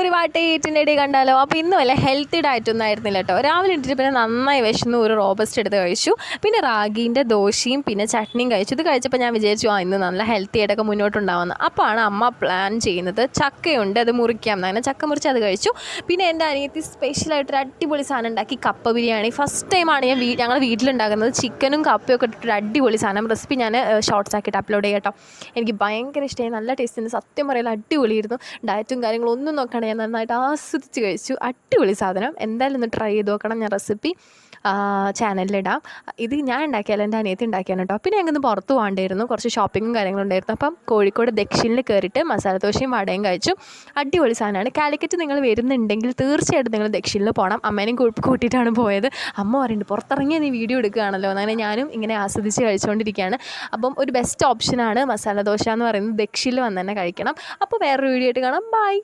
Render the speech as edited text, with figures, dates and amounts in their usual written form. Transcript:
ഒരു പാട്ട് ഈറ്റിൻ്റെ ഇടയിൽ കണ്ടാലോ. അപ്പോൾ ഇന്ന് വല്ല ഹെൽത്തി ഡയറ്റൊന്നും ആയിരുന്നില്ല കേട്ടോ. രാവിലെ ഇട്ടിട്ട് പിന്നെ നന്നായി വിശന്നു ഒരു റോബസ്റ്റ് എടുത്ത് കഴിച്ചു. പിന്നെ റാഗീൻ്റെ ദോശയും പിന്നെ ചട്നിയും കഴിച്ചു. ഇത് കഴിച്ചപ്പോൾ ഞാൻ വിചാരിച്ചു ഇന്ന് നല്ല ഹെൽത്തി ആയിട്ടൊക്കെ മുന്നോട്ടുണ്ടാവുന്നത്. അപ്പോഴാണ് അമ്മ പ്ലാൻ ചെയ്യുന്നത് ചക്കയുണ്ട് അത് മുറിക്കാം. അങ്ങനെ ചക്ക മുറിച്ച് അത് കഴിച്ചു. പിന്നെ എൻ്റെ അനിയത്തി സ്പെഷ്യലായിട്ടൊരു അടിപൊളി സാധനം ഉണ്ടാക്കി, കപ്പ ബിരിയാണി. ഫസ്റ്റ് ടൈമാണ് ഞങ്ങൾ വീട്ടിലുണ്ടാക്കുന്നത്. ചിക്കനും കപ്പയൊക്കെ ഇട്ടിട്ടൊരു അടിപൊളി സാധനം. റെസിപ്പി ഞാൻ ഷോർട്സ് ആക്കിയിട്ട് അപ്ലോഡ് ചെയ്യാം കേട്ടോ. എനിക്ക് ഭയങ്കര ഇഷ്ടമായി, നല്ല ടേസ്റ്റിന്. സത്യം പറയാൻ അടിപൊളിയായിരുന്നു. ഡയറ്റും കാര്യങ്ങളൊന്നും നോക്കണം, ഞാൻ നന്നായിട്ട് ആസ്വദിച്ച് കഴിച്ചു. അടിപൊളി സാധനം. എന്തായാലും ഒന്ന് ട്രൈ ചെയ്ത് നോക്കണം. ഞാൻ റെസിപ്പി ചാനലിലിടാം. ഇത് ഞാൻ ഉണ്ടാക്കിയാലും എൻ്റെ അനിയത്തി ഉണ്ടാക്കിയാണ് കേട്ടോ. പിന്നെ ഞങ്ങൾക്ക് പുറത്ത് പോകേണ്ടായിരുന്നു, കുറച്ച് ഷോപ്പിങ്ങും കാര്യങ്ങളും ഉണ്ടായിരുന്നു. അപ്പം കോഴിക്കോട് ദക്ഷിണിൽ കയറിയിട്ട് മസാല ദോശയും വടയും കഴിച്ചു. അടിപൊളി സാധനമാണ്. കാലിക്കറ്റ് നിങ്ങൾ വരുന്നുണ്ടെങ്കിൽ തീർച്ചയായിട്ടും നിങ്ങൾ ദക്ഷിണിൽ പോകണം. അമ്മേനെയും കൂട്ടിയിട്ടാണ് പോയത്. അമ്മ പറയുന്നുണ്ട് പുറത്തിറങ്ങിയ നീ വീഡിയോ എടുക്കുകയാണല്ലോ. അങ്ങനെ ഞാനും ഇങ്ങനെ ആസ്വദിച്ച് കഴിച്ചുകൊണ്ടിരിക്കുകയാണ്. അപ്പം ഒരു ബെസ്റ്റ് ഓപ്ഷനാണ് മസാല ദോശ എന്ന് പറയുന്നത്. ദക്ഷിണിൽ വന്ന് തന്നെ കഴിക്കണം. അപ്പോൾ വേറൊരു വീഡിയോ ആയിട്ട് കാണാം. ബൈ.